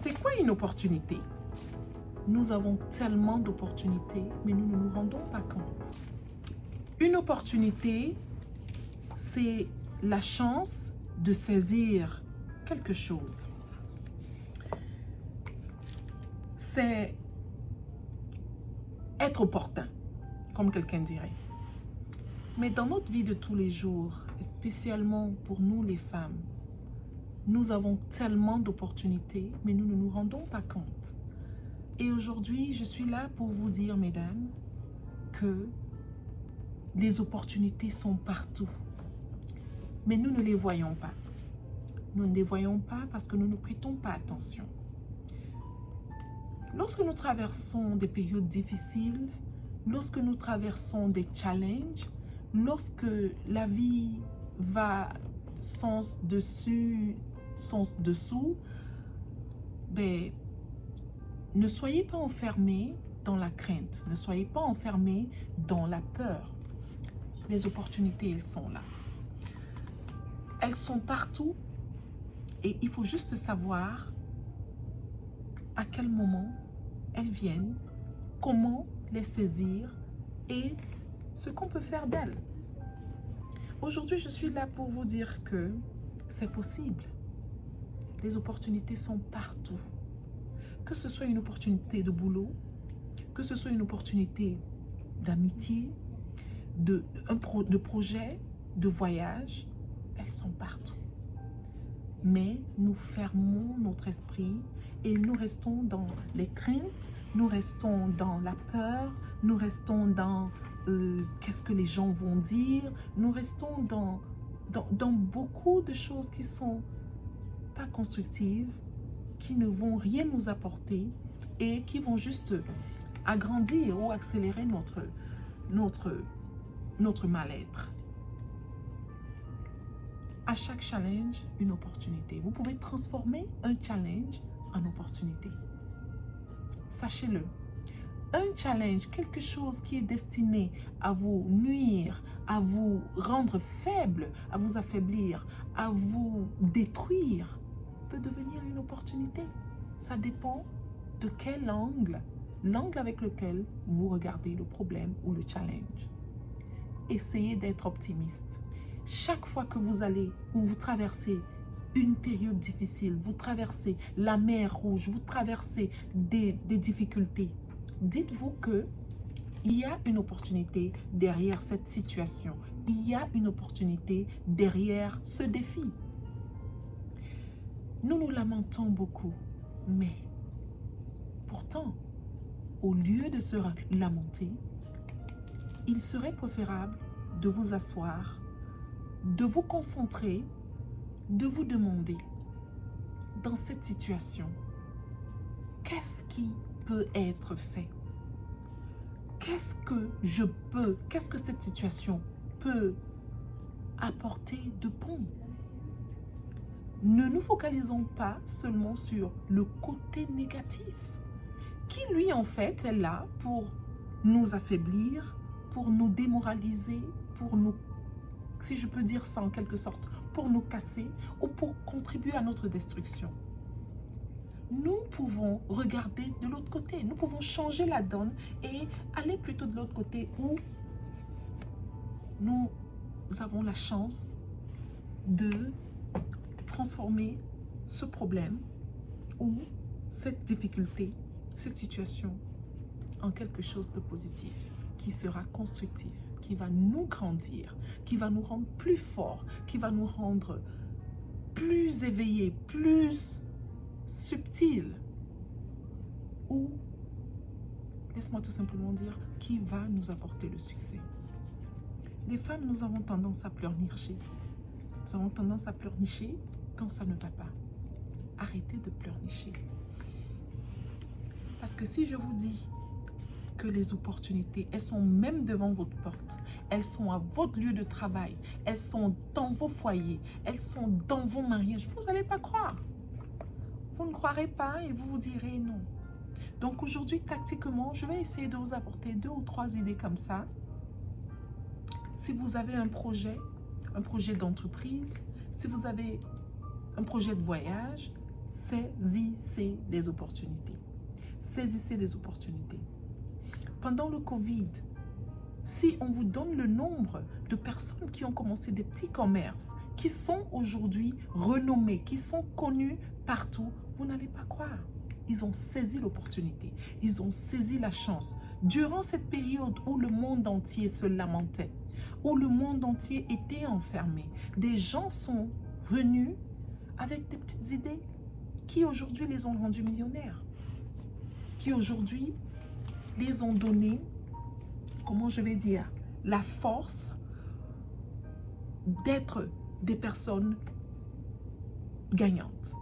C'est quoi une opportunité? Nous avons tellement d'opportunités, mais nous ne nous rendons pas compte. Une opportunité, c'est la chance de saisir quelque chose. C'est être opportun, comme quelqu'un dirait. Mais dans notre vie de tous les jours, et spécialement pour nous les femmes, nous avons tellement d'opportunités, mais nous ne nous rendons pas compte. Et aujourd'hui, je suis là pour vous dire, mesdames, que les opportunités sont partout. Mais nous ne les voyons pas. Nous ne les voyons pas parce que nous ne prêtons pas attention. Lorsque nous traversons des périodes difficiles, lorsque nous traversons des challenges, lorsque la vie va sens dessus, sens dessous, ben, ne soyez pas enfermés dans la crainte, ne soyez pas enfermés dans la peur. Les opportunités, elles sont là. Elles sont partout et il faut juste savoir à quel moment elles viennent, comment les saisir et ce qu'on peut faire d'elles. Aujourd'hui, je suis là pour vous dire que c'est possible. Les opportunités sont partout. Que ce soit une opportunité de boulot, que ce soit une opportunité d'amitié, de projet, de voyage, elles sont partout. Mais nous fermons notre esprit et nous restons dans les craintes, nous restons dans la peur, nous restons dans qu'est-ce que les gens vont dire, nous restons dans beaucoup de choses qui sont pas constructives, qui ne vont rien nous apporter et qui vont juste agrandir ou accélérer notre mal-être. À chaque challenge, une opportunité. Vous pouvez transformer un challenge en opportunité. Sachez-le. Un challenge, quelque chose qui est destiné à vous nuire, à vous rendre faible, à vous affaiblir, à vous détruire, peut devenir une opportunité. Ça dépend de quel angle, l'angle avec lequel vous regardez le problème ou le challenge. Essayez d'être optimiste. Chaque fois que vous allez ou vous traversez une période difficile, vous traversez la mer Rouge, vous traversez des difficultés, dites-vous que il y a une opportunité derrière cette situation. Il y a une opportunité derrière ce défi. Nous nous lamentons beaucoup, mais pourtant, au lieu de se lamenter, il serait préférable de vous asseoir, de vous concentrer, de vous demander, dans cette situation, qu'est-ce qui peut être fait? Qu'est-ce que cette situation peut apporter de bon? Ne nous focalisons pas seulement sur le côté négatif, qui lui en fait est là pour nous affaiblir, pour nous démoraliser, pour nous, si je peux dire ça en quelque sorte, pour nous casser ou pour contribuer à notre destruction. Nous pouvons regarder de l'autre côté, nous pouvons changer la donne et aller plutôt de l'autre côté où nous avons la chance de transformer ce problème ou cette difficulté, cette situation en quelque chose de positif qui sera constructif, qui va nous grandir, qui va nous rendre plus forts, qui va nous rendre plus éveillés, plus subtils ou, laisse-moi tout simplement dire, qui va nous apporter le succès. Les femmes, nous avons tendance à pleurnicher. Nous avons tendance à pleurnicher quand ça ne va pas. Arrêtez de pleurnicher. Parce que si je vous dis que les opportunités, elles sont même devant votre porte, elles sont à votre lieu de travail, elles sont dans vos foyers, elles sont dans vos mariages, vous n'allez pas croire. Vous ne croirez pas et vous vous direz non. Donc aujourd'hui, tactiquement, je vais essayer de vous apporter 2 ou 3 idées comme ça. Si vous avez un projet d'entreprise, si vous avez un projet de voyage, Saisissez les opportunités. Saisissez les opportunités. Pendant le Covid, si on vous donne le nombre de personnes qui ont commencé des petits commerces, qui sont aujourd'hui renommés, qui sont connus partout, vous n'allez pas croire. Ils ont saisi l'opportunité. Ils ont saisi la chance. Durant cette période où le monde entier se lamentait, où le monde entier était enfermé, des gens sont venus avec des petites idées qui aujourd'hui les ont rendus millionnaires, qui aujourd'hui les ont donné, comment je vais dire, la force d'être des personnes gagnantes.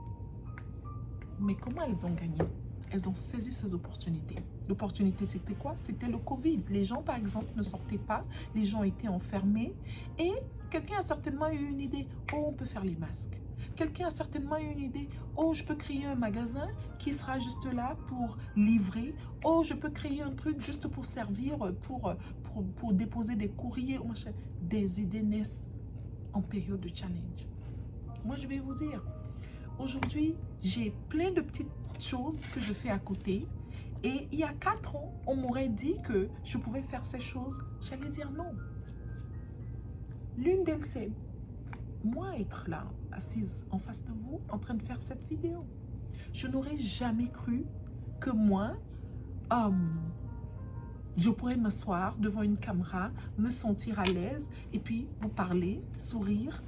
Mais comment elles ont gagné? Elles ont saisi ces opportunités. L'opportunité, c'était quoi? C'était le Covid. Les gens, par exemple, ne sortaient pas. Les gens étaient enfermés. Et quelqu'un a certainement eu une idée. Oh, on peut faire les masques. Quelqu'un a certainement eu une idée. Oh, je peux créer un magasin qui sera juste là pour livrer. Oh, je peux créer un truc juste pour servir, pour déposer des courriers. Des idées naissent en période de challenge. Moi, je vais vous dire, aujourd'hui, j'ai plein de petites choses que je fais à côté. Et il y a 4 ans, on m'aurait dit que je pouvais faire ces choses. J'allais dire non. L'une d'elles, c'est moi être là, assise en face de vous, en train de faire cette vidéo. Je n'aurais jamais cru que moi, je pourrais m'asseoir devant une caméra, me sentir à l'aise et puis vous parler, sourire.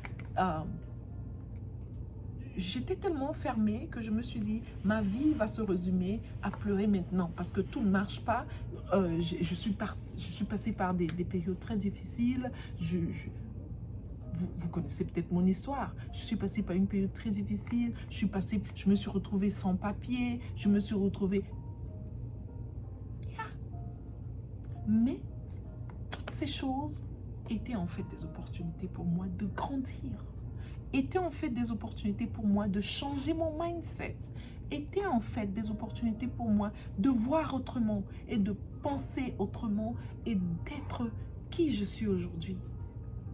J'étais tellement fermée que je me suis dit, ma vie va se résumer à pleurer maintenant parce que tout ne marche pas. Je suis passée par des périodes très difficiles. Vous connaissez peut-être mon histoire. Je suis passée par une période très difficile. Je me suis retrouvée sans papier. Je me suis retrouvée... Mais toutes ces choses étaient en fait des opportunités pour moi de grandir. Étaient en fait des opportunités pour moi de changer mon mindset. Étaient en fait des opportunités pour moi de voir autrement et de penser autrement et d'être qui je suis aujourd'hui.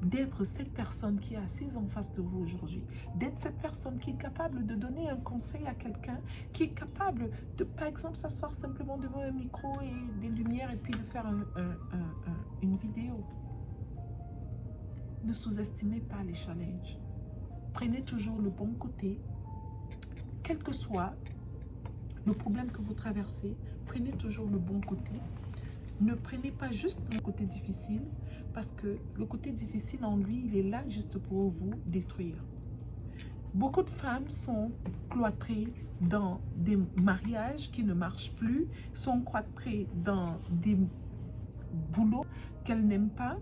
D'être cette personne qui est assise en face de vous aujourd'hui, d'être cette personne qui est capable de donner un conseil à quelqu'un, qui est capable de, par exemple, s'asseoir simplement devant un micro et des lumières et puis de faire une vidéo. Ne sous-estimez pas les challenges. Prenez toujours le bon côté, quel que soit le problème que vous traversez, prenez toujours le bon côté. Ne prenez pas juste le côté difficile, parce que le côté difficile en lui, il est là juste pour vous détruire. Beaucoup de femmes sont cloîtrées dans des mariages qui ne marchent plus, sont cloîtrées dans des boulots qu'elles n'aiment pas,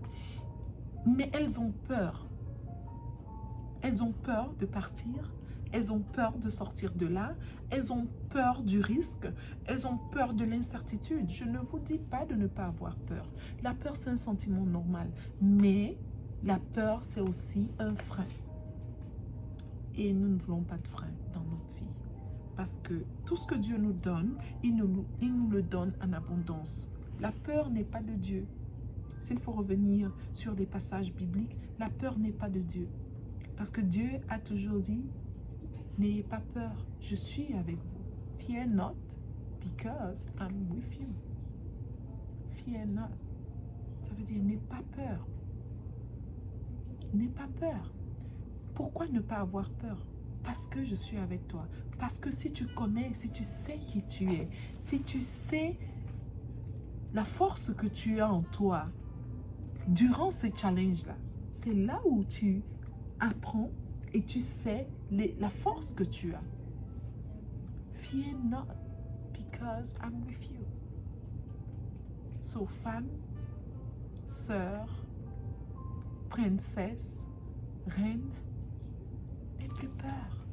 mais elles ont peur. Elles ont peur de partir, elles ont peur de sortir de là, elles ont peur du risque, elles ont peur de l'incertitude. Je ne vous dis pas de ne pas avoir peur. La peur, c'est un sentiment normal, mais la peur, c'est aussi un frein. Et nous ne voulons pas de frein dans notre vie. Parce que tout ce que Dieu nous donne, il nous le donne en abondance. La peur n'est pas de Dieu. S'il faut revenir sur des passages bibliques, la peur n'est pas de Dieu. Parce que Dieu a toujours dit, n'ayez pas peur, je suis avec vous. Fear not, because I'm with you. Fear not. Ça veut dire, n'aie pas peur. N'aie pas peur. Pourquoi ne pas avoir peur? Parce que je suis avec toi. Parce que si tu connais, si tu sais qui tu es, si tu sais la force que tu as en toi, durant ces challenges-là, c'est là où tu apprends et tu sais la force que tu as. Fear not, because I'm with you. So, femme, sœur, princesse, reine, n'aie plus peur.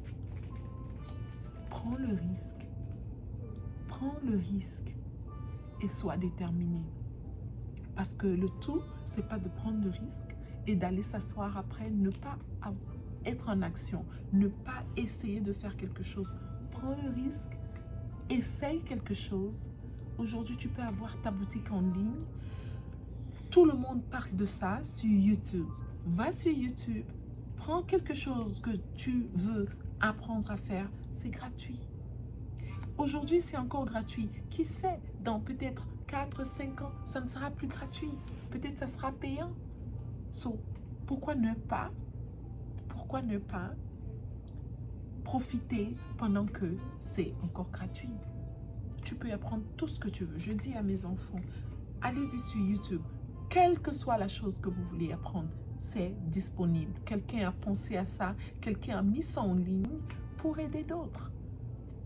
Prends le risque. Prends le risque et sois déterminé. Parce que le tout, c'est pas de prendre le risque et d'aller s'asseoir après, ne pas être en action, ne pas essayer de faire quelque chose. Prends le risque, essaye quelque chose. Aujourd'hui, tu peux avoir ta boutique en ligne. Tout le monde parle de ça sur YouTube. Va sur YouTube, prends quelque chose que tu veux apprendre à faire, c'est gratuit. Aujourd'hui, c'est encore gratuit. Qui sait, dans peut-être 4, 5 ans, ça ne sera plus gratuit. Peut-être ça sera payant. So, pourquoi ne pas profiter pendant que c'est encore gratuit? Tu peux apprendre tout ce que tu veux. Je dis à mes enfants, allez-y sur YouTube. Quelle que soit la chose que vous voulez apprendre, c'est disponible. Quelqu'un a pensé à ça, quelqu'un a mis ça en ligne pour aider d'autres.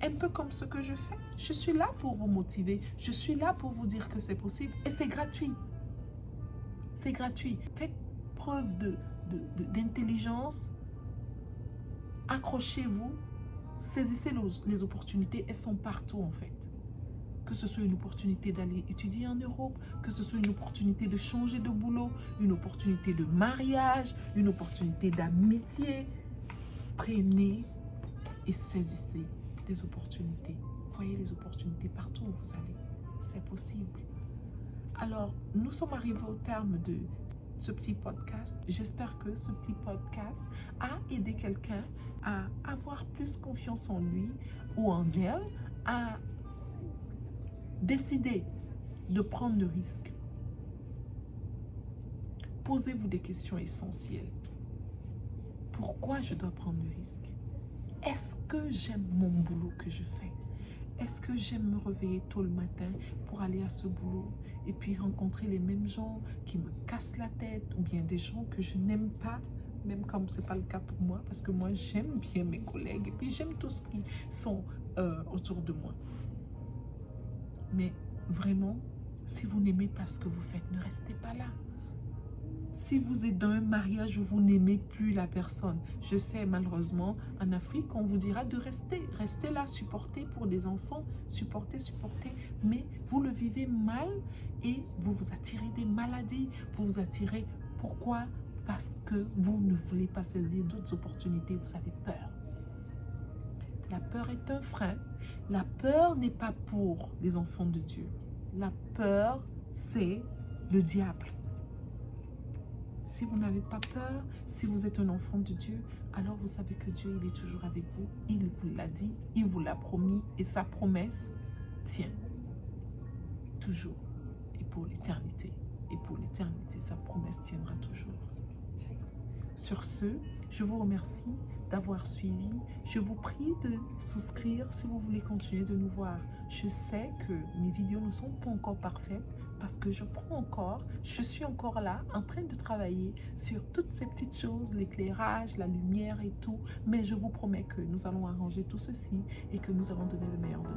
Un peu comme ce que je fais. Je suis là pour vous motiver. Je suis là pour vous dire que c'est possible. Et c'est gratuit. C'est gratuit. Faites preuve d'intelligence. Accrochez-vous. Saisissez les opportunités. Elles sont partout en fait. Que ce soit une opportunité d'aller étudier en Europe, que ce soit une opportunité de changer de boulot, une opportunité de mariage, une opportunité d'amitié. Prenez et saisissez des opportunités. Voyez les opportunités partout où vous allez. C'est possible. Alors, nous sommes arrivés au terme de ce petit podcast. J'espère que ce petit podcast a aidé quelqu'un à avoir plus confiance en lui ou en elle, à décider de prendre le risque. Posez-vous des questions essentielles. Pourquoi je dois prendre le risque? Est-ce que j'aime mon boulot que je fais? Est-ce que j'aime me réveiller tôt le matin pour aller à ce boulot et puis rencontrer les mêmes gens qui me cassent la tête ou bien des gens que je n'aime pas, même comme ce n'est pas le cas pour moi, parce que moi j'aime bien mes collègues et puis j'aime tous ceux qui sont autour de moi. Mais vraiment, si vous n'aimez pas ce que vous faites, ne restez pas là. Si vous êtes dans un mariage où vous n'aimez plus la personne, je sais malheureusement, en Afrique, on vous dira de rester. Restez là, supporter pour des enfants, supporter. Mais vous le vivez mal et vous vous attirez des maladies. Vous vous attirez. Pourquoi? Parce que vous ne voulez pas saisir d'autres opportunités. Vous avez peur. La peur est un frein. La peur n'est pas pour les enfants de Dieu. La peur, c'est le diable. Si vous n'avez pas peur, si vous êtes un enfant de Dieu, alors vous savez que Dieu, il est toujours avec vous. Il vous l'a dit, il vous l'a promis et sa promesse tient toujours et pour l'éternité. Et pour l'éternité, sa promesse tiendra toujours. Sur ce, je vous remercie d'avoir suivi. Je vous prie de souscrire si vous voulez continuer de nous voir. Je sais que mes vidéos ne sont pas encore parfaites parce que je suis encore là en train de travailler sur toutes ces petites choses, l'éclairage, la lumière et tout. Mais je vous promets que nous allons arranger tout ceci et que nous allons donner le meilleur de